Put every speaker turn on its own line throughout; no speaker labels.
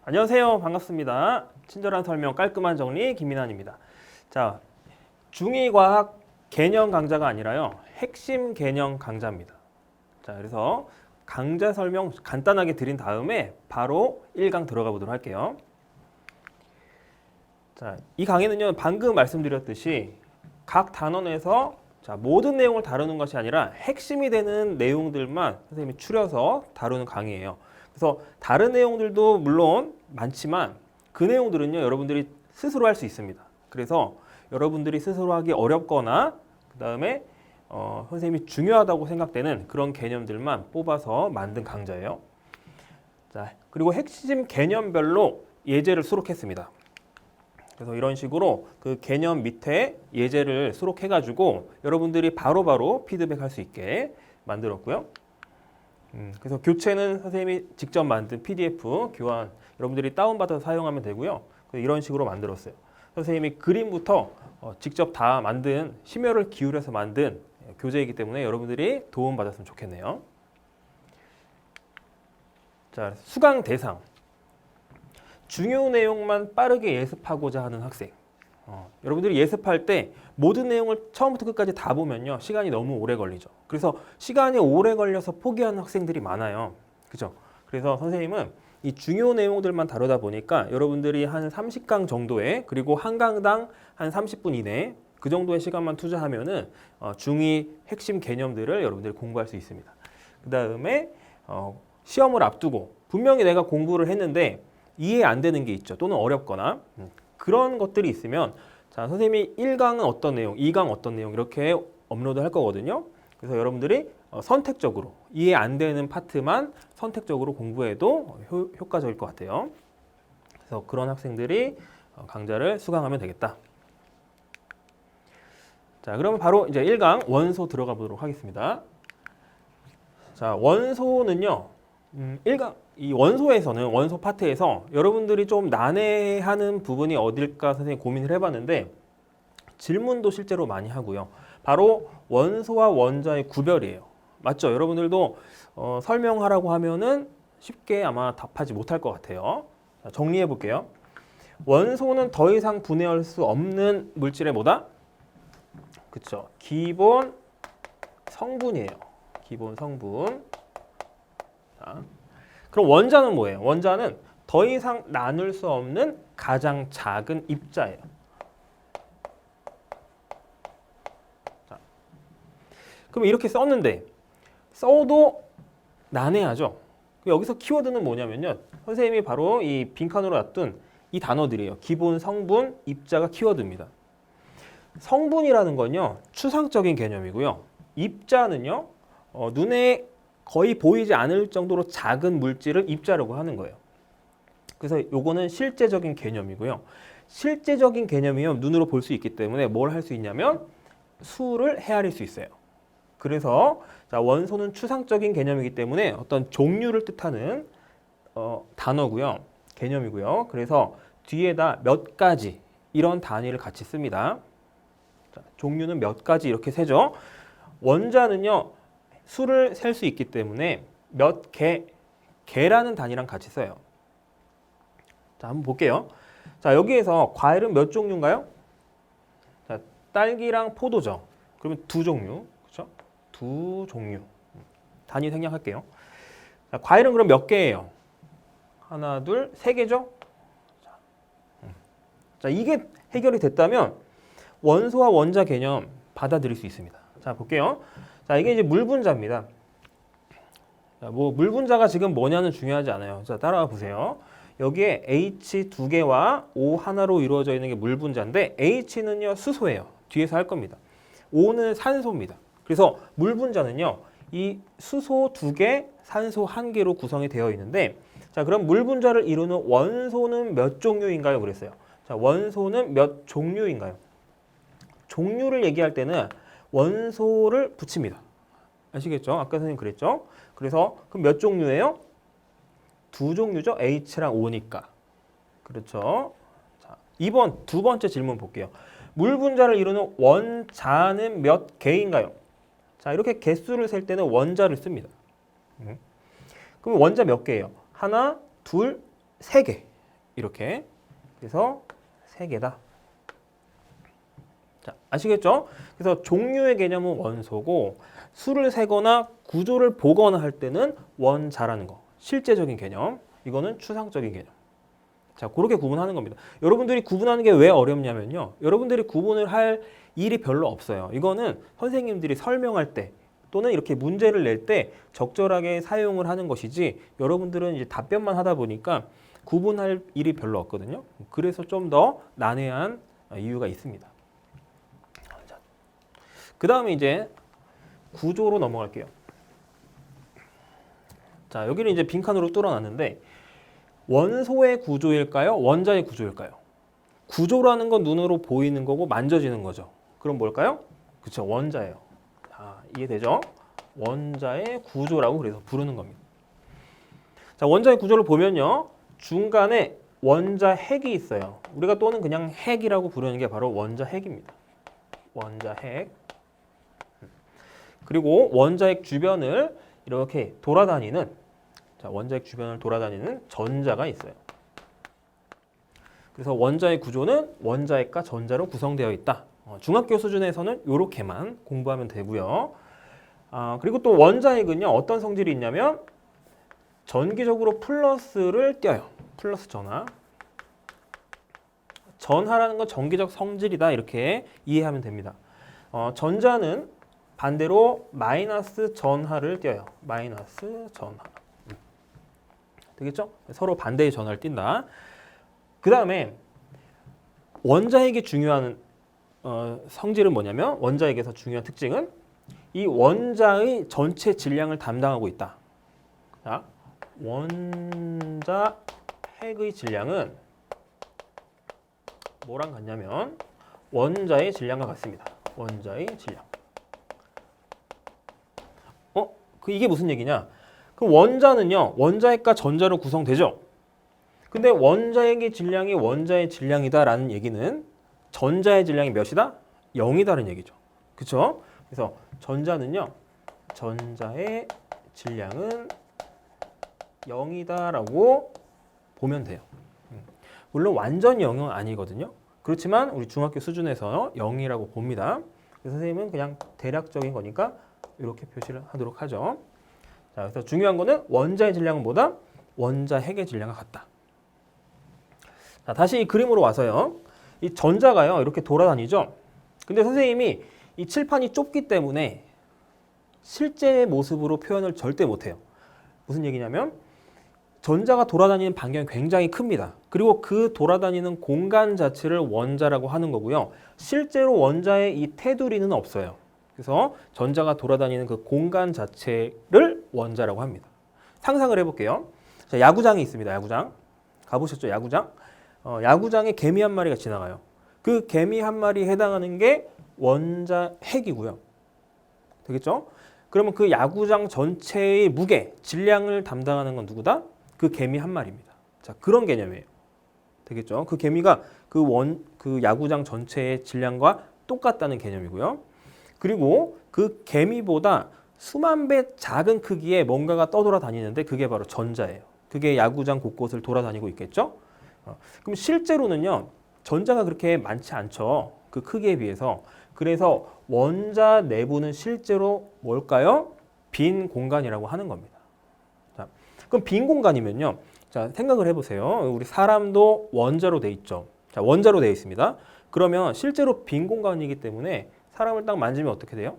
안녕하세요. 반갑습니다. 친절한 설명, 깔끔한 정리 김민환입니다. 자, 중2과학 개념 강좌가 아니라요. 핵심 개념 강좌입니다. 자, 그래서 강좌 설명 간단하게 드린 다음에 바로 1강 들어가 보도록 할게요. 자, 이 강의는요. 방금 말씀드렸듯이 각 단원에서 모든 내용을 다루는 것이 아니라 핵심이 되는 내용들만 선생님이 추려서 다루는 강의예요. 그래서 다른 내용들도 물론 많지만 그 내용들은요. 여러분들이 스스로 할 수 있습니다. 그래서 여러분들이 스스로 하기 어렵거나 그 다음에 선생님이 중요하다고 생각되는 그런 개념들만 뽑아서 만든 강좌예요. 자, 그리고 핵심 개념별로 예제를 수록했습니다. 그래서 이런 식으로 그 개념 밑에 예제를 수록해가지고 여러분들이 바로바로 피드백할 수 있게 만들었고요. 그래서 교체는 선생님이 직접 만든 PDF 교환 여러분들이 다운받아서 사용하면 되고요. 이런 식으로 만들었어요. 선생님이 그림부터 직접 다 만든 심혈을 기울여서 만든 교재이기 때문에 여러분들이 도움받았으면 좋겠네요. 자, 수강 대상. 중요 내용만 빠르게 예습하고자 하는 학생. 여러분들이 예습할 때 모든 내용을 처음부터 끝까지 다 보면요. 시간이 너무 오래 걸리죠. 그래서 시간이 오래 걸려서 포기하는 학생들이 많아요. 그죠? 그래서 선생님은 이 중요 내용들만 다루다 보니까 여러분들이 한 30강 정도에 그리고 한 강당 한 30분 이내 그 정도의 시간만 투자하면은 중2 핵심 개념들을 여러분들이 공부할 수 있습니다. 그 다음에 시험을 앞두고 분명히 내가 공부를 했는데 이해 안 되는 게 있죠. 또는 어렵거나 그런 것들이 있으면 자, 선생님이 1강은 어떤 내용, 2강 어떤 내용 이렇게 업로드 할 거거든요. 그래서 여러분들이 선택적으로 이해 안 되는 파트만 선택적으로 공부해도 효과적일 것 같아요. 그래서 그런 학생들이 강좌를 수강하면 되겠다. 자, 그러면 바로 이제 1강 원소 들어가 보도록 하겠습니다. 자, 원소는요. 1강 이 원소에서는 원소 파트에서 여러분들이 좀 난해하는 부분이 어딜까 선생님이 고민을 해봤는데 질문도 실제로 많이 하고요. 바로 원소와 원자의 구별이에요. 맞죠? 여러분들도 설명하라고 하면은 쉽게 아마 답하지 못할 것 같아요. 자, 정리해 볼게요. 원소는 더 이상 분해할 수 없는 물질의 뭐다? 그쵸? 기본 성분이에요. 기본 성분. 자. 그럼 원자는 뭐예요? 원자는 더 이상 나눌 수 없는 가장 작은 입자예요. 자, 그럼 이렇게 썼는데 써도 난해하죠? 여기서 키워드는 뭐냐면요. 선생님이 바로 이 빈칸으로 놔둔 이 단어들이에요. 기본, 성분, 입자가 키워드입니다. 성분이라는 건요. 추상적인 개념이고요. 입자는요. 눈에 거의 보이지 않을 정도로 작은 물질을 입자라고 하는 거예요. 그래서 요거는 실제적인 개념이고요. 실제적인 개념이면 눈으로 볼 수 있기 때문에 뭘 할 수 있냐면 수를 헤아릴 수 있어요. 그래서 자, 원소는 추상적인 개념이기 때문에 어떤 종류를 뜻하는 단어고요. 개념이고요. 그래서 뒤에다 몇 가지 이런 단위를 같이 씁니다. 자, 종류는 몇 가지 이렇게 세죠. 원자는요. 수를 셀 수 있기 때문에 몇 개, 개라는 단위랑 같이 써요. 자, 한번 볼게요. 자, 여기에서 과일은 몇 종류인가요? 자, 딸기랑 포도죠. 그러면 두 종류, 그렇죠? 두 종류. 단위 생략할게요. 자, 과일은 그럼 몇 개예요? 하나, 둘, 세 개죠? 자, 이게 해결이 됐다면 원소와 원자 개념 받아들일 수 있습니다. 자, 볼게요. 자, 이게 이제 물분자입니다. 자, 뭐 물분자가 지금 뭐냐는 중요하지 않아요. 자, 따라와 보세요. 여기에 H 두 개와 O 하나로 이루어져 있는 게 물분자인데 H는요 수소예요. 뒤에서 할 겁니다. O는 산소입니다. 그래서 물분자는요 이 수소 두 개, 산소 한 개로 구성이 되어 있는데 자, 그럼 물분자를 이루는 원소는 몇 종류인가요? 그랬어요. 자, 원소는 몇 종류인가요? 종류를 얘기할 때는 원소를 붙입니다. 아시겠죠? 아까 선생님 그랬죠? 그래서 그럼 몇 종류예요? 두 종류죠? H랑 O니까. 그렇죠? 자, 두 번째 질문 볼게요. 물 분자를 이루는 원자는 몇 개인가요? 자, 이렇게 개수를 셀 때는 원자를 씁니다. 그럼 원자 몇 개예요? 하나, 둘, 세 개. 이렇게. 그래서 3개다. 자, 아시겠죠? 그래서 종류의 개념은 원소고 수를 세거나 구조를 보거나 할 때는 원자라는 거. 실제적인 개념. 이거는 추상적인 개념. 자, 그렇게 구분하는 겁니다. 여러분들이 구분하는 게 왜 어렵냐면요. 여러분들이 구분을 할 일이 별로 없어요. 이거는 선생님들이 설명할 때 또는 이렇게 문제를 낼 때 적절하게 사용을 하는 것이지 여러분들은 이제 답변만 하다 보니까 구분할 일이 별로 없거든요. 그래서 좀 더 난해한 이유가 있습니다. 그 다음에 이제 구조로 넘어갈게요. 자, 여기는 이제 빈칸으로 뚫어놨는데 원소의 구조일까요? 원자의 구조일까요? 구조라는 건 눈으로 보이는 거고 만져지는 거죠. 그럼 뭘까요? 그쵸, 원자예요. 자, 이해되죠? 원자의 구조라고 그래서 부르는 겁니다. 자, 원자의 구조를 보면요. 중간에 원자 핵이 있어요. 우리가 또는 그냥 핵이라고 부르는 게 바로 원자 핵입니다. 원자 핵. 그리고 원자핵 주변을 이렇게 돌아다니는, 자, 원자핵 주변을 돌아다니는 전자가 있어요. 그래서 원자의 구조는 원자핵과 전자로 구성되어 있다. 중학교 수준에서는 이렇게만 공부하면 되고요. 그리고 또 원자핵은요, 어떤 성질이 있냐면 전기적으로 플러스를 띄어요. 플러스 전하. 전하라는 건 전기적 성질이다, 이렇게 이해하면 됩니다. 전자는 반대로 마이너스 전하를 띄어요. 마이너스 전하. 되겠죠? 서로 반대의 전하를 띈다. 그 다음에 원자핵이 중요한 성질은 뭐냐면, 원자핵에서 중요한 특징은 이 원자의 전체 질량을 담당하고 있다. 자, 원자핵의 질량은 뭐랑 같냐면 원자의 질량과 같습니다. 원자의 질량. 이게 무슨 얘기냐? 그럼 원자는요, 원자핵과 전자로 구성되죠. 근데 원자핵의 질량이 원자의 질량이다라는 얘기는 전자의 질량이 몇이다? 0이다라는 얘기죠. 그렇죠? 그래서 전자는요, 전자의 질량은 0이다라고 보면 돼요. 물론 완전 0은 아니거든요. 그렇지만 우리 중학교 수준에서 0이라고 봅니다. 그래서 선생님은 그냥 대략적인 거니까 이렇게 표시를 하도록 하죠. 자, 그래서 중요한 거는 원자의 질량은 뭐다? 원자핵의 질량과 같다. 자, 다시 이 그림으로 와서요. 이 전자가요, 이렇게 돌아다니죠. 근데 선생님이 이 칠판이 좁기 때문에 실제 모습으로 표현을 절대 못해요. 무슨 얘기냐면 전자가 돌아다니는 반경이 굉장히 큽니다. 그리고 그 돌아다니는 공간 자체를 원자라고 하는 거고요. 실제로 원자의 이 테두리는 없어요. 그래서 전자가 돌아다니는 그 공간 자체를 원자라고 합니다. 상상을 해볼게요. 자, 야구장이 있습니다. 야구장. 가보셨죠? 야구장? 야구장에 개미 한 마리가 지나가요. 그 개미 한 마리에 해당하는 게 원자 핵이고요. 되겠죠? 그러면 그 야구장 전체의 무게, 질량을 담당하는 건 누구다? 그 개미 한 마리입니다. 자, 그런 개념이에요. 되겠죠? 그 개미가 그 야구장 전체의 질량과 똑같다는 개념이고요. 그리고 그 개미보다 수만 배 작은 크기의 뭔가가 떠돌아다니는데 그게 바로 전자예요. 그게 야구장 곳곳을 돌아다니고 있겠죠? 그럼 실제로는요, 전자가 그렇게 많지 않죠. 그 크기에 비해서. 그래서 원자 내부는 실제로 뭘까요? 빈 공간이라고 하는 겁니다. 자, 그럼 빈 공간이면요. 자, 생각을 해보세요. 우리 사람도 원자로 돼 있죠. 자, 원자로 돼 있습니다. 그러면 실제로 빈 공간이기 때문에 사람을 딱 만지면 어떻게 돼요?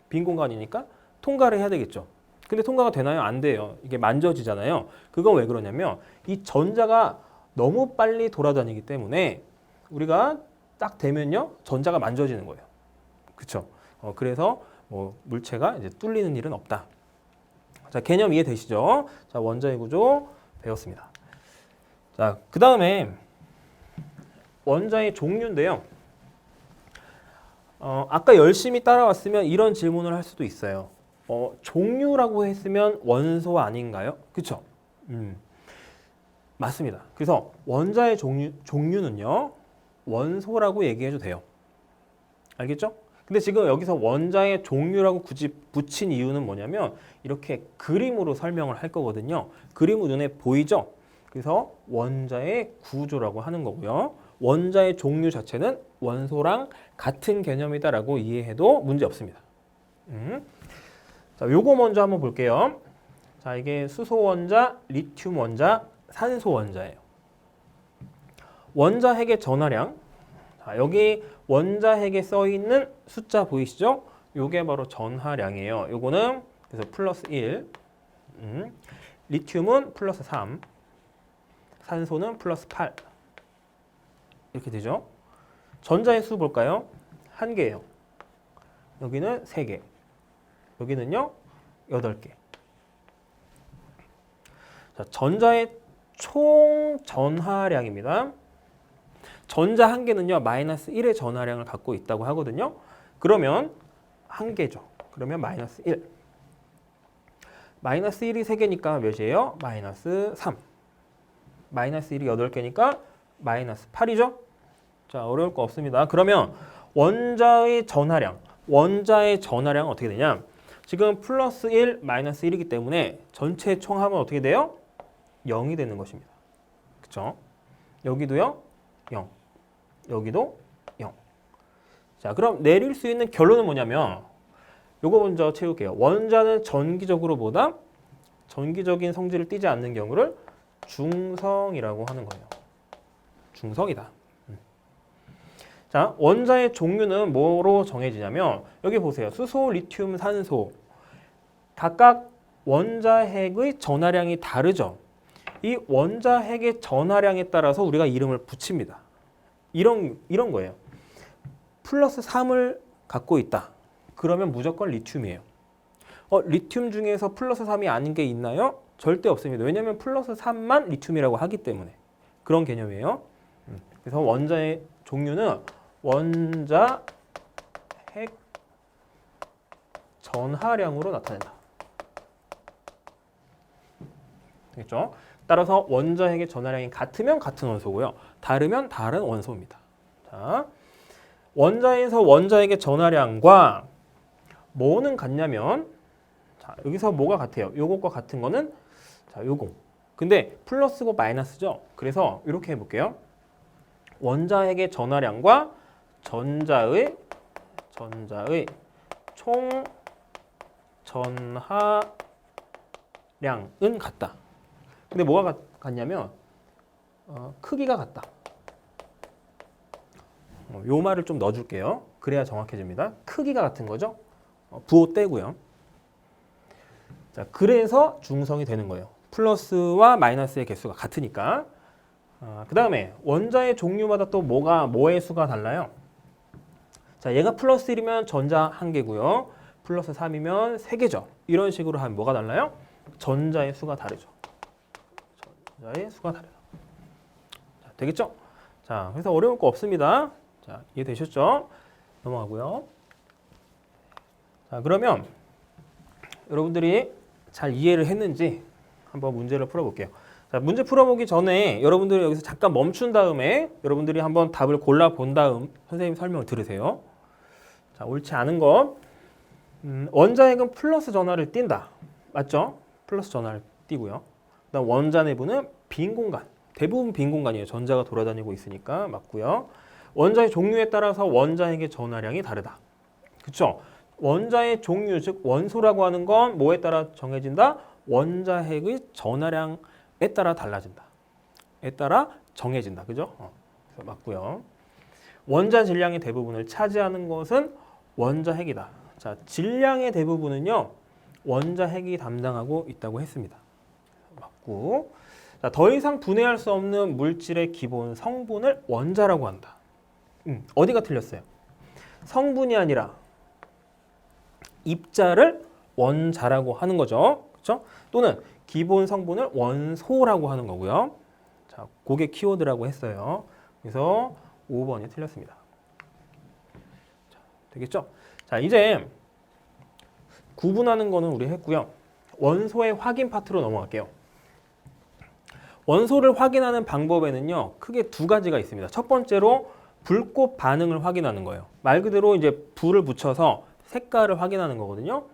빈 공간이니까 통과를 해야 되겠죠. 근데 통과가 되나요? 안 돼요. 이게 만져지잖아요. 그건 왜 그러냐면 이 전자가 너무 빨리 돌아다니기 때문에 우리가 딱 되면요, 전자가 만져지는 거예요. 그렇죠? 그래서 뭐 물체가 이제 뚫리는 일은 없다. 자, 개념 이해되시죠? 자, 원자의 구조 배웠습니다. 자, 그 다음에 원자의 종류인데요. 아까 열심히 따라왔으면 이런 질문을 할 수도 있어요. 종류라고 했으면 원소 아닌가요? 그렇죠? 맞습니다. 그래서 원자의 종류는요, 원소라고 얘기해도 돼요. 알겠죠? 근데 지금 여기서 원자의 종류라고 굳이 붙인 이유는 뭐냐면 이렇게 그림으로 설명을 할 거거든요. 그림은 눈에 보이죠? 그래서 원자의 구조라고 하는 거고요. 원자의 종류 자체는 원소랑 같은 개념이다라고 이해해도 문제 없습니다. 자, 요거 먼저 한번 볼게요. 자, 이게 수소 원자, 리튬 원자, 산소 원자예요. 원자 핵의 전하량. 자, 여기 원자 핵에 써 있는 숫자 보이시죠? 요게 바로 전하량이에요. 요거는 그래서 플러스 1. 리튬은 플러스 3. 산소는 플러스 8. 이렇게 되죠. 전자의 수 볼까요? 1개예요. 여기는 3개. 여기는요, 8개. 자, 전자의 총 전하량입니다. 전자 1개는요, 마이너스 1의 전하량을 갖고 있다고 하거든요. 그러면 1개죠. 그러면 마이너스 1. 마이너스 1이 3개니까 몇이에요? 마이너스 3. 마이너스 1이 8개니까 마이너스 8이죠? 자, 어려울 거 없습니다. 그러면 원자의 전하량은 어떻게 되냐? 지금 플러스 1, 마이너스 1이기 때문에 전체 총합은 어떻게 돼요? 0이 되는 것입니다. 그쵸? 여기도요, 0. 여기도 0. 자, 그럼 내릴 수 있는 결론은 뭐냐면 요거 먼저 채울게요. 원자는 전기적인 성질을 띠지 않는 경우를 중성이라고 하는 거예요. 중성이다. 자, 원자의 종류는 뭐로 정해지냐면 여기 보세요. 수소, 리튬, 산소. 각각 원자핵의 전하량이 다르죠. 이 원자핵의 전하량에 따라서 우리가 이름을 붙입니다. 이런 거예요. 플러스 3을 갖고 있다. 그러면 무조건 리튬이에요. 리튬 중에서 플러스 3이 아닌 게 있나요? 절대 없습니다. 왜냐하면 플러스 3만 리튬이라고 하기 때문에. 그런 개념이에요. 그래서 원자의 종류는 원자 핵 전하량으로 나타낸다. 되겠죠? 따라서 원자 핵의 전하량이 같으면 같은 원소고요. 다르면 다른 원소입니다. 자, 원자에서 원자 핵의 전하량과 뭐는 같냐면 자, 여기서 뭐가 같아요? 요것과 같은 거는 자, 요거. 근데 플러스고 마이너스죠. 그래서 이렇게 해볼게요. 원자 핵의 전하량과 전자의 총 전하량은 같다. 근데 뭐가 같냐면 크기가 같다. 요 말을 좀 넣어줄게요. 그래야 정확해집니다. 크기가 같은 거죠. 부호 떼고요. 자, 그래서 중성이 되는 거예요. 플러스와 마이너스의 개수가 같으니까. 그 다음에 원자의 종류마다 또 뭐의 수가 달라요? 자, 얘가 플러스 1이면 전자 1개고요. 플러스 3이면 3개죠. 이런 식으로 하면 뭐가 달라요? 전자의 수가 다르죠. 전자의 수가 다르다. 자, 되겠죠? 자, 그래서 어려울 거 없습니다. 자, 이해되셨죠? 넘어가고요. 자, 그러면 여러분들이 잘 이해를 했는지 한번 문제를 풀어볼게요. 자, 문제 풀어보기 전에 여러분들이 여기서 잠깐 멈춘 다음에 여러분들이 한번 답을 골라본 다음 선생님 설명을 들으세요. 자, 옳지 않은 것. 원자핵은 플러스 전하를 띈다. 맞죠? 플러스 전하를 띄고요. 그다음 원자 내부는 빈 공간. 대부분 빈 공간이에요. 전자가 돌아다니고 있으니까 맞고요. 원자의 종류에 따라서 원자핵의 전하량이 다르다. 그렇죠? 원자의 종류, 즉 원소라고 하는 건 뭐에 따라 정해진다? 원자핵의 전하량에 따라 달라진다. 에 따라 정해진다. 그죠? 그래서 맞고요. 원자 질량의 대부분을 차지하는 것은 원자핵이다. 자, 질량의 대부분은요. 원자핵이 담당하고 있다고 했습니다. 맞고. 자, 더 이상 분해할 수 없는 물질의 기본 성분을 원자라고 한다. 어디가 틀렸어요? 성분이 아니라 입자를 원자라고 하는 거죠. 그렇죠? 또는 기본 성분을 원소라고 하는 거고요. 자, 그게 키워드라고 했어요. 그래서 5번이 틀렸습니다. 자, 되겠죠? 자, 이제 구분하는 거는 우리 했고요. 원소의 확인 파트로 넘어갈게요. 원소를 확인하는 방법에는요, 크게 두 가지가 있습니다. 첫 번째로 불꽃 반응을 확인하는 거예요. 말 그대로 이제 불을 붙여서 색깔을 확인하는 거거든요.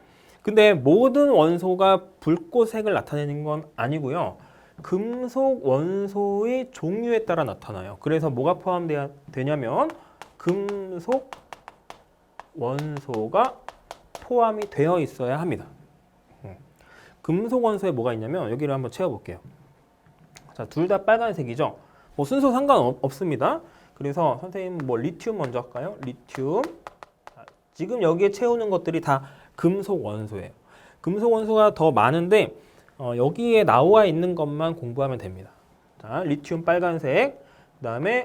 근데 모든 원소가 불꽃색을 나타내는 건 아니고요. 금속 원소의 종류에 따라 나타나요. 그래서 뭐가 포함되냐면 금속 원소가 포함이 되어 있어야 합니다. 금속 원소에 뭐가 있냐면 여기를 한번 채워볼게요. 자, 둘 다 빨간색이죠. 뭐 순서 상관없습니다. 그래서 선생님 뭐 리튬 먼저 할까요? 리튬. 자, 지금 여기에 채우는 것들이 다 금속 원소예요. 금속 원소가 더 많은데 여기에 나와 있는 것만 공부하면 됩니다. 자, 리튬 빨간색, 그 다음에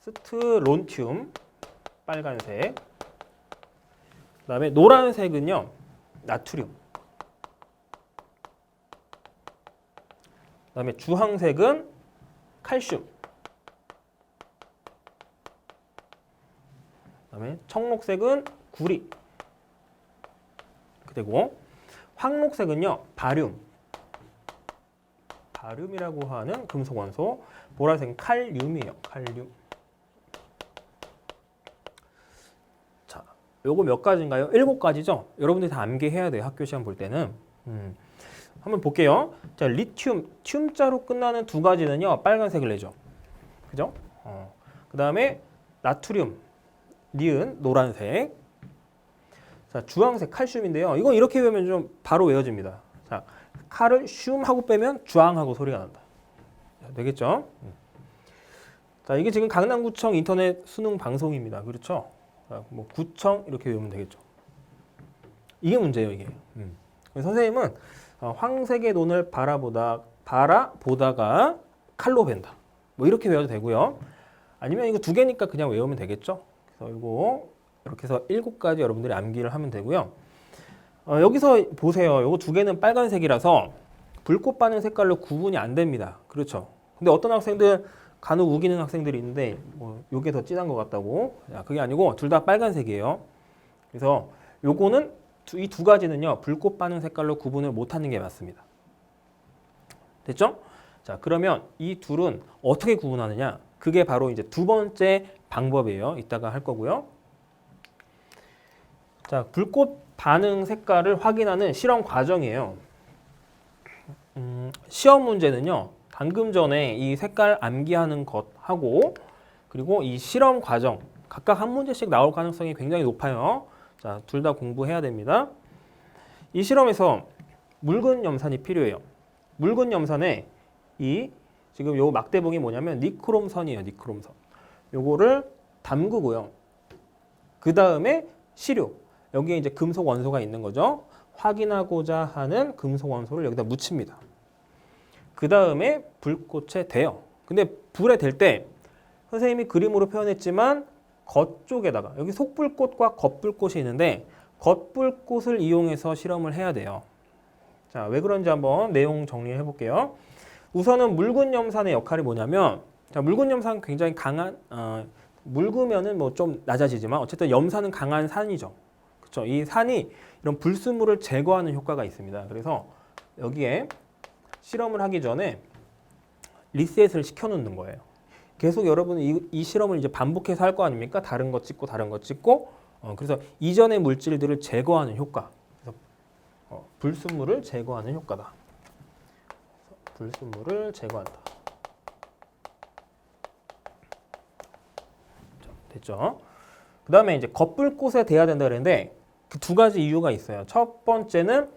스트론튬 빨간색, 그 다음에 노란색은요 나트륨, 그 다음에 주황색은 칼슘, 그 다음에 청록색은 구리, 그리고 황록색은요 바륨, 바륨이라고 하는 금속 원소, 보라색은 칼륨이에요. 칼륨. 자, 요거 몇 가지인가요? 7가지죠. 여러분들이 다 암기해야 돼요. 학교 시험 볼 때는. 한번 볼게요. 자, 리튬, 튬자로 끝나는 2가지는요 빨간색을 내죠. 그죠? 그 다음에 나트륨, 니은 노란색. 자, 주황색 칼슘인데요. 이건 이렇게 외우면 좀 바로 외워집니다. 자, 칼을 슘 하고 빼면 주황하고 소리가 난다. 자, 되겠죠? 자, 이게 지금 강남구청 인터넷 수능 방송입니다. 그렇죠? 자, 뭐 구청 이렇게 외우면 되겠죠. 이게 문제예요, 이게. 선생님은 황색의 논을 바라보다가 칼로 벤다. 뭐 이렇게 외워도 되고요. 아니면 이거 2개니까 그냥 외우면 되겠죠. 그래서 이거 이렇게 해서 7가지 여러분들이 암기를 하면 되고요. 여기서 보세요. 이거 2개는 빨간색이라서 불꽃 반응 색깔로 구분이 안 됩니다. 그렇죠. 근데 어떤 학생들 간혹 우기는 학생들이 있는데 뭐 이게 더 진한 것 같다고. 야, 그게 아니고 둘 다 빨간색이에요. 그래서 요거는 이 2가지는요 불꽃 반응 색깔로 구분을 못하는 게 맞습니다. 됐죠? 자, 그러면 이 둘은 어떻게 구분하느냐? 그게 바로 이제 2번째 방법이에요. 이따가 할 거고요. 자, 불꽃 반응 색깔을 확인하는 실험 과정이에요. 시험 문제는요. 방금 전에 이 색깔 암기하는 것하고 그리고 이 실험 과정 각각 한 문제씩 나올 가능성이 굉장히 높아요. 자, 둘 다 공부해야 됩니다. 이 실험에서 묽은 염산이 필요해요. 묽은 염산에 이 지금 요 막대봉이 뭐냐면 니크롬선이에요. 니크롬선. 요거를 담그고요. 그 다음에 시료. 여기에 이제 금속 원소가 있는 거죠. 확인하고자 하는 금속 원소를 여기다 묻힙니다. 그 다음에 불꽃에 대요. 근데 불에 댈 때 선생님이 그림으로 표현했지만 겉쪽에다가 여기 속불꽃과 겉불꽃이 있는데 겉불꽃을 이용해서 실험을 해야 돼요. 자, 왜 그런지 한번 내용 정리해 볼게요. 우선은 묽은 염산의 역할이 뭐냐면 자, 묽은 염산 굉장히 강한 묽으면은 뭐 좀 낮아지지만 어쨌든 염산은 강한 산이죠. 그렇죠? 이 산이 이런 불순물을 제거하는 효과가 있습니다. 그래서 여기에 실험을 하기 전에 리셋을 시켜놓는 거예요. 계속 여러분은 이 실험을 이제 반복해서 할 거 아닙니까? 다른 거 찍고 다른 거 찍고 그래서 이전의 물질들을 제거하는 효과. 그래서 불순물을 제거하는 효과다. 불순물을 제거한다. 자, 됐죠? 그 다음에 이제 겉불꽃에 대야 된다 그랬는데 그 2가지 이유가 있어요. 첫 번째는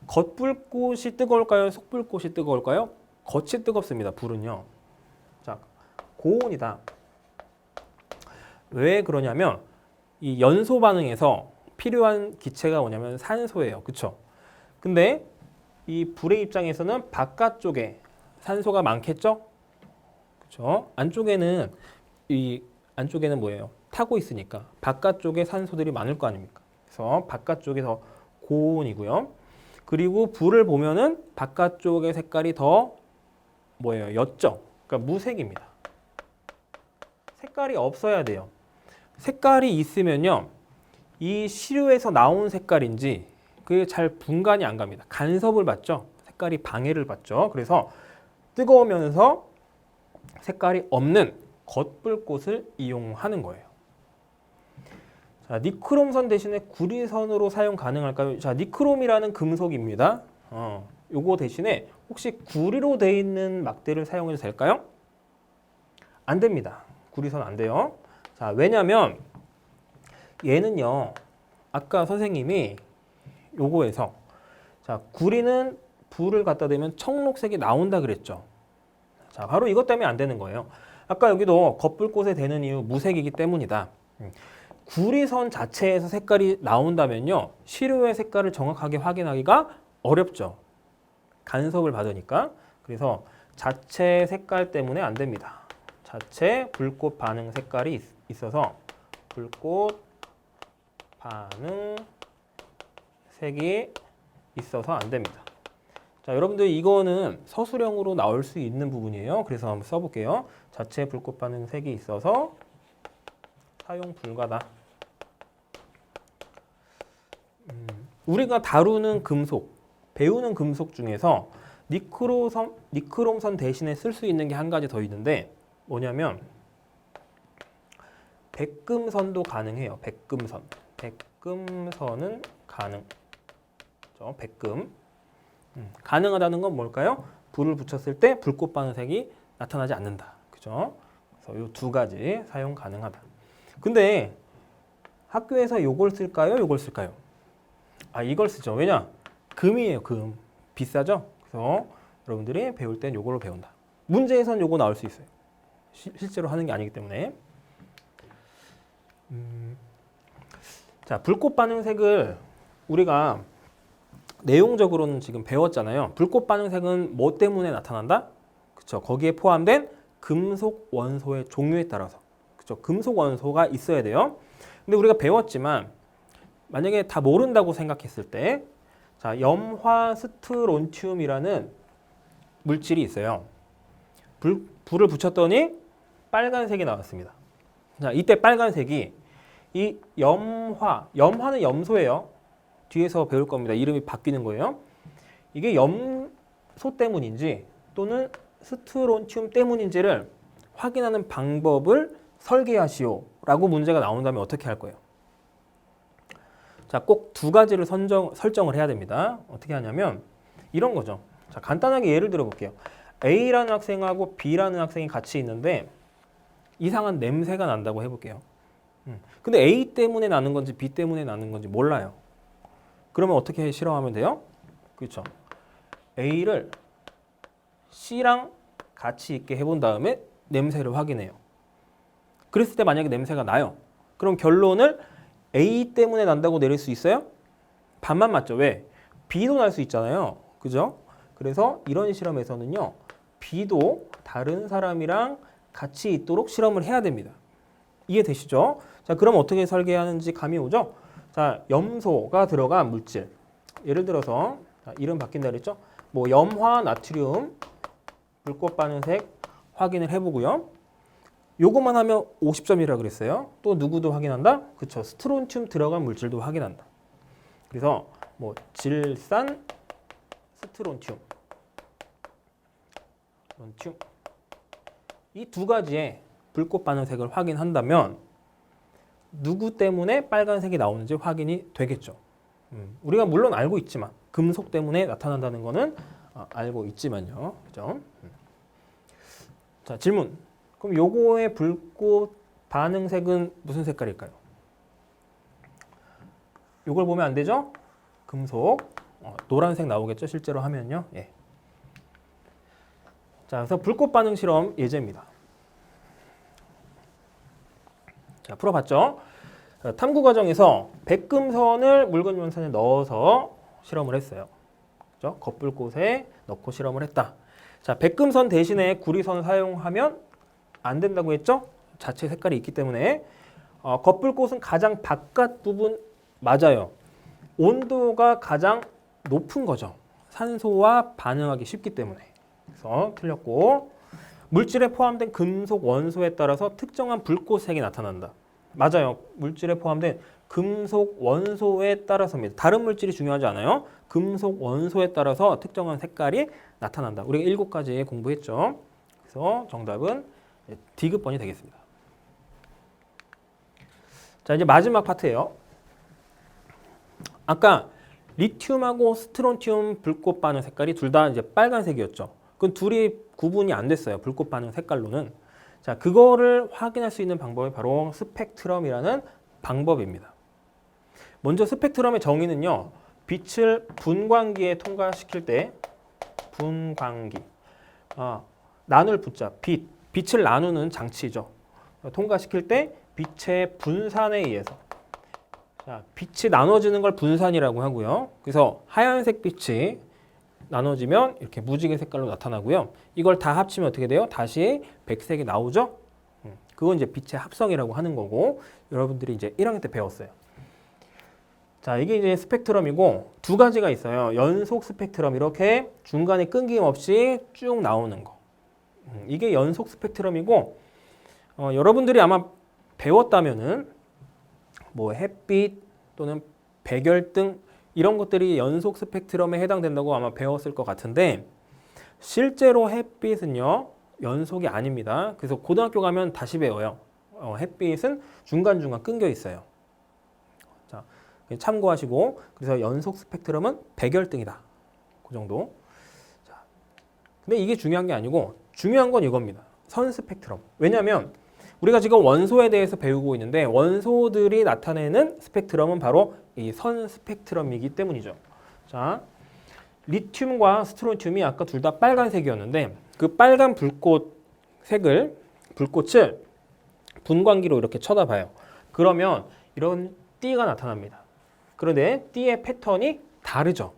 겉불꽃이 뜨거울까요? 속불꽃이 뜨거울까요? 겉이 뜨겁습니다. 불은요. 자, 고온이다. 왜 그러냐면 이 연소 반응에서 필요한 기체가 뭐냐면 산소예요. 그렇죠? 근데 이 불의 입장에서는 바깥쪽에 산소가 많겠죠? 그렇죠? 안쪽에는 뭐예요? 타고 있으니까 바깥쪽에 산소들이 많을 거 아닙니까? 그래서 바깥쪽이 더 고온이고요. 그리고 불을 보면은 바깥쪽의 색깔이 더 뭐예요? 옅죠? 그러니까 무색입니다. 색깔이 없어야 돼요. 색깔이 있으면요. 이 시료에서 나온 색깔인지 그게 잘 분간이 안 갑니다. 간섭을 받죠. 색깔이 방해를 받죠. 그래서 뜨거우면서 색깔이 없는 겉불꽃을 이용하는 거예요. 자, 니크롬선 대신에 구리선으로 사용 가능할까요? 자, 니크롬이라는 금속입니다. 요거 대신에 혹시 구리로 돼 있는 막대를 사용해도 될까요? 안 됩니다. 구리선 안 돼요. 자, 왜냐면 얘는요. 아까 선생님이 요거에서 자, 구리는 불을 갖다 대면 청록색이 나온다 그랬죠. 자, 바로 이것 때문에 안 되는 거예요. 아까 여기도 겉불꽃에 되는 이유 무색이기 때문이다. 구리선 자체에서 색깔이 나온다면요. 시료의 색깔을 정확하게 확인하기가 어렵죠. 간섭을 받으니까. 그래서 자체 색깔 때문에 안 됩니다. 자체 불꽃 반응 색깔이 있어서 불꽃 반응 색이 있어서 안 됩니다. 자, 여러분들 이거는 서술형으로 나올 수 있는 부분이에요. 그래서 한번 써볼게요. 자체 불꽃 반응 색이 있어서 사용 불가다. 우리가 다루는 금속, 배우는 금속 중에서 니크롬선 대신에 쓸 수 있는 게 한 가지 더 있는데 뭐냐면 백금선도 가능해요. 백금선. 백금선은 가능. 백금. 가능하다는 건 뭘까요? 불을 붙였을 때 불꽃 반응색이 나타나지 않는다. 그죠? 그래서 이 두 가지 사용 가능하다. 근데 학교에서 요걸 쓸까요? 요걸 쓸까요? 아, 이걸 쓰죠. 왜냐? 금이에요, 금. 비싸죠? 그래서 여러분들이 배울 땐 요걸로 배운다. 문제에선 요거 나올 수 있어요. 실제로 하는 게 아니기 때문에. 자, 불꽃 반응색을 우리가 내용적으로는 지금 배웠잖아요. 불꽃 반응색은 뭐 때문에 나타난다? 그쵸? 거기에 포함된 금속 원소의 종류에 따라서. 그쵸? 금속 원소가 있어야 돼요. 근데 우리가 배웠지만 만약에 다 모른다고 생각했을 때 자, 염화스트론튬이라는 물질이 있어요. 불을 붙였더니 빨간색이 나왔습니다. 자, 이때 빨간색이 이 염화는 염소예요. 뒤에서 배울 겁니다. 이름이 바뀌는 거예요. 이게 염소 때문인지 또는 스트론튬 때문인지를 확인하는 방법을 설계하시오 라고 문제가 나온다면 어떻게 할 거예요? 자, 꼭 두 가지를 설정을 해야 됩니다. 어떻게 하냐면 이런 거죠. 자, 간단하게 예를 들어 볼게요. A라는 학생하고 B라는 학생이 같이 있는데 이상한 냄새가 난다고 해볼게요. 근데 A 때문에 나는 건지 B 때문에 나는 건지 몰라요. 그러면 어떻게 실험하면 돼요? 그렇죠. A를 C랑 같이 있게 해본 다음에 냄새를 확인해요. 그랬을 때 만약에 냄새가 나요. 그럼 결론을 A 때문에 난다고 내릴 수 있어요? 반만 맞죠. 왜? B도 날 수 있잖아요. 그죠? 그래서 이런 실험에서는요. B도 다른 사람이랑 같이 있도록 실험을 해야 됩니다. 이해되시죠? 자, 그럼 어떻게 설계하는지 감이 오죠? 자, 염소가 들어간 물질. 예를 들어서 이름 바뀐다 그랬죠? 뭐 염화 나트륨 불꽃 반응색 확인을 해보고요. 요것만 하면 50점이라 그랬어요. 또 누구도 확인한다? 그쵸. 스트론튬 들어간 물질도 확인한다. 그래서 뭐 질산 스트론튬 이 두 가지의 불꽃 반응색을 확인한다면 누구 때문에 빨간색이 나오는지 확인이 되겠죠. 우리가 물론 알고 있지만 금속 때문에 나타난다는 거는 알고 있지만요. 그죠? 자, 질문. 그럼 요거의 불꽃 반응색은 무슨 색깔일까요? 요걸 보면 안 되죠? 금속. 노란색 나오겠죠? 실제로 하면요. 예. 자, 그래서 불꽃 반응 실험 예제입니다. 자, 풀어봤죠? 탐구 과정에서 백금선을 묽은 연산에 넣어서 실험을 했어요. 그죠? 겉불꽃에 넣고 실험을 했다. 자, 백금선 대신에 구리선을 사용하면 안 된다고 했죠? 자체 색깔이 있기 때문에. 겉불꽃은 가장 바깥 부분 맞아요. 온도가 가장 높은 거죠. 산소와 반응하기 쉽기 때문에. 그래서 틀렸고, 물질에 포함된 금속 원소에 따라서 특정한 불꽃색이 나타난다. 맞아요. 물질에 포함된 금속 원소에 따라서입니다. 다른 물질이 중요하지 않아요. 금속 원소에 따라서 특정한 색깔이 나타난다. 우리가 7가지 공부했죠. 그래서 정답은 D급번이 되겠습니다. 자, 이제 마지막 파트예요. 아까 리튬하고 스트론튬 불꽃 반응 색깔이 둘 다 이제 빨간색이었죠. 그 둘이 구분이 안 됐어요. 불꽃 반응 색깔로는. 자, 그거를 확인할 수 있는 방법이 바로 스펙트럼이라는 방법입니다. 먼저 스펙트럼의 정의는요. 빛을 분광기에 통과시킬 때 분광기. 나눌 분자, 빛을 나누는 장치죠. 통과시킬 때 빛의 분산에 의해서. 자, 빛이 나눠지는 걸 분산이라고 하고요. 그래서 하얀색 빛이 나눠지면 이렇게 무지개 색깔로 나타나고요. 이걸 다 합치면 어떻게 돼요? 다시 백색이 나오죠? 그건 이제 빛의 합성이라고 하는 거고, 여러분들이 이제 1학년 때 배웠어요. 자, 이게 이제 스펙트럼이고 두 가지가 있어요. 연속 스펙트럼, 이렇게 중간에 끊김없이 쭉 나오는 거. 이게 연속 스펙트럼이고, 여러분들이 아마 배웠다면은 뭐 햇빛 또는 백열등 이런 것들이 연속 스펙트럼에 해당된다고 아마 배웠을 것 같은데, 실제로 햇빛은요 연속이 아닙니다. 그래서 고등학교 가면 다시 배워요. 햇빛은 중간중간 끊겨 있어요. 자, 참고하시고, 그래서 연속 스펙트럼은 백열등이다. 그 정도. 자, 근데 이게 중요한 게 아니고 중요한 건 이겁니다. 선 스펙트럼. 왜냐하면 우리가 지금 원소에 대해서 배우고 있는데 원소들이 나타내는 스펙트럼은 바로 이 선 스펙트럼이기 때문이죠. 자, 리튬과 스트론튬이 아까 둘 다 빨간색이었는데 그 빨간 불꽃을 분광기로 이렇게 쳐다봐요. 그러면 이런 띠가 나타납니다. 그런데 띠의 패턴이 다르죠.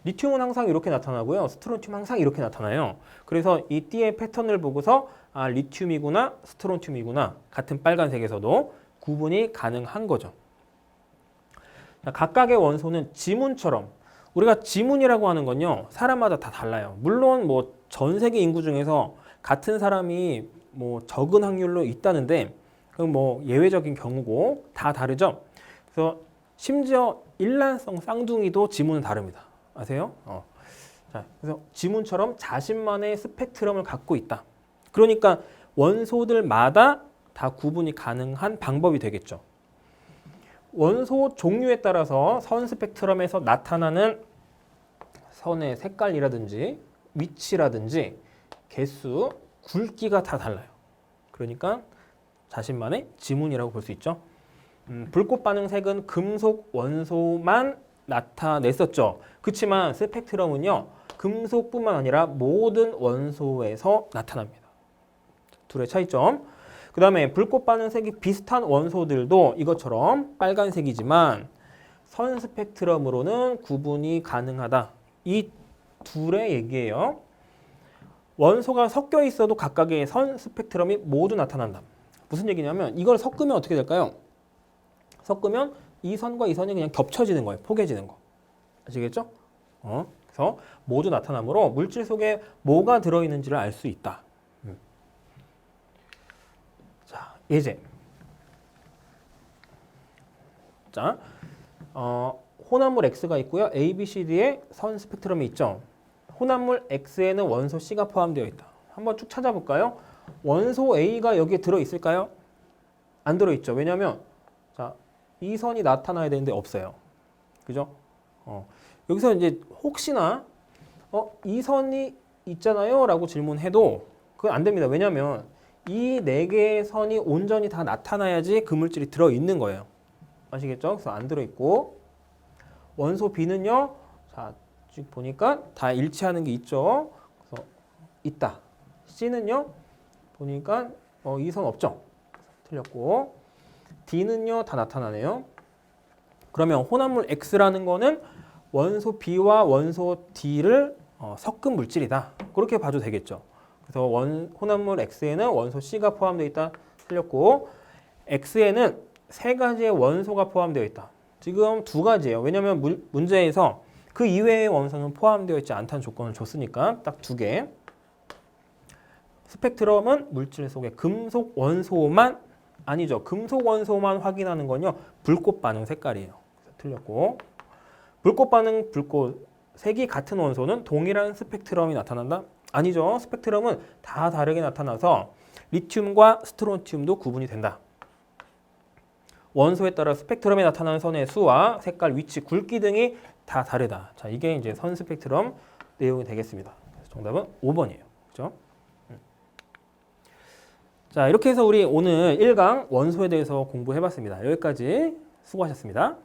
리튬은 항상 이렇게 나타나고요. 스트론튬 항상 이렇게 나타나요. 그래서 이 띠의 패턴을 보고서 리튬이구나, 스트론튬이구나, 같은 빨간색에서도 구분이 가능한 거죠. 각각의 원소는 지문처럼, 우리가 지문이라고 하는 건요 사람마다 다 달라요. 물론 뭐 전 세계 인구 중에서 같은 사람이 뭐 적은 확률로 있다는데 그건 뭐 예외적인 경우고 다 다르죠. 그래서 심지어 일란성 쌍둥이도 지문은 다릅니다. 아세요? 자, 그래서 지문처럼 자신만의 스펙트럼을 갖고 있다. 그러니까 원소들마다 다 구분이 가능한 방법이 되겠죠. 원소 종류에 따라서 선 스펙트럼에서 나타나는 선의 색깔이라든지 위치라든지 개수, 굵기가 다 달라요. 그러니까 자신만의 지문이라고 볼 수 있죠. 불꽃 반응 색은 금속 원소만 나타냈었죠. 그렇지만 스펙트럼은요 금속뿐만 아니라 모든 원소에서 나타납니다. 둘의 차이점. 그 다음에 불꽃 반응 색이 비슷한 원소들도 이것처럼 빨간색이지만 선 스펙트럼으로는 구분이 가능하다. 이 둘의 얘기예요. 원소가 섞여 있어도 각각의 선 스펙트럼이 모두 나타난다. 무슨 얘기냐면 이걸 섞으면 어떻게 될까요? 섞으면 이 선과 이 선이 그냥 겹쳐지는 거예요. 포개지는 거. 아시겠죠? 그래서 모두 나타나므로 물질 속에 뭐가 들어있는지를 알 수 있다. 자, 예제. 자, 혼합물 X가 있고요. A, B, C, D의 선 스펙트럼이 있죠. 혼합물 X에는 원소 C가 포함되어 있다. 한번 쭉 찾아볼까요? 원소 A가 여기에 들어있을까요? 안 들어있죠. 왜냐하면 자, 이 선이 나타나야 되는데 없어요. 그죠? 여기서 이제 혹시나 이 선이 있잖아요 라고 질문해도 그건 안 됩니다. 왜냐하면 이 네 개의 선이 온전히 다 나타나야지 그 물질이 들어있는 거예요. 아시겠죠? 그래서 안 들어있고, 원소 B는요, 자, 쭉 보니까 다 일치하는 게 있죠. 그래서 있다. C는요, 보니까 이 선 없죠. 틀렸고, D는요, 다 나타나네요. 그러면 혼합물 X라는 거는 원소 B와 원소 D를 섞은 물질이다. 그렇게 봐도 되겠죠. 그래서 혼합물 X에는 원소 C가 포함되어 있다. 틀렸고, X에는 세 가지의 원소가 포함되어 있다. 지금 두 가지예요. 왜냐하면 문제에서 그 이외의 원소는 포함되어 있지 않다는 조건을 줬으니까 딱 두 개. 스펙트럼은 물질 속에 금속 원소만 아니죠. 금속 원소만 확인하는 건요. 불꽃 반응 색깔이에요. 틀렸고, 불꽃 반응 색이 같은 원소는 동일한 스펙트럼이 나타난다? 아니죠. 스펙트럼은 다 다르게 나타나서 리튬과 스트론튬도 구분이 된다. 원소에 따라 스펙트럼에 나타나는 선의 수와 색깔, 위치, 굵기 등이 다 다르다. 자, 이게 이제 선 스펙트럼 내용이 되겠습니다. 그래서 정답은 5번이에요. 그죠? 자, 이렇게 해서 우리 오늘 1강 원소에 대해서 공부해 봤습니다. 여기까지 수고하셨습니다.